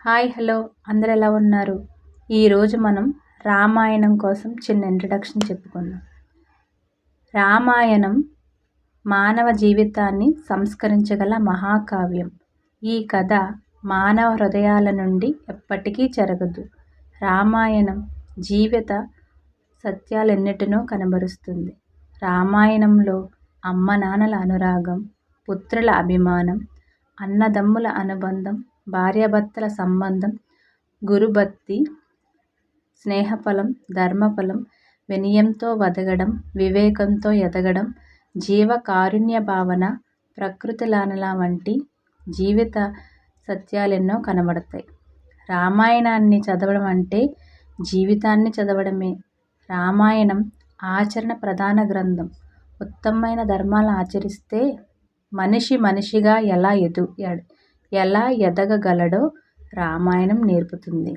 Hi hello అందరు ఎలా ఉన్నారు? ఈరోజు మనం రామాయణం కోసం చిన్న ఇంట్రడక్షన్ చెప్పుకుందాం. రామాయణం మానవ జీవితాన్ని సంస్కరించగల మహాకావ్యం. ఈ కథ మానవ హృదయాల నుండి ఎప్పటికీ చెరగదు. రామాయణం జీవిత సత్యాలెన్నిటినో కనబరుస్తుంది. రామాయణంలో అమ్మ నాన్నల అనురాగం, పుత్రుల అభిమానం, అన్నదమ్ముల అనుబంధం, భార్యాభర్తల సంబంధం, గురుభక్తి, స్నేహఫలం, ధర్మఫలం, వినయంతో బతకడం, వివేకంతో ఎదగడం, జీవ కారుణ్య భావన, ప్రకృతి లాలన వంటి జీవిత సత్యాలెన్నో కనబడతాయి. రామాయణాన్ని చదవడం అంటే జీవితాన్ని చదవడమే. రామాయణం ఆచరణ ప్రధాన గ్రంథం. ఉత్తమమైన ధర్మాలను ఆచరిస్తే మనిషి మనిషిగా ఎలా ఎదగగలడో రామాయణం నేర్పుతుంది.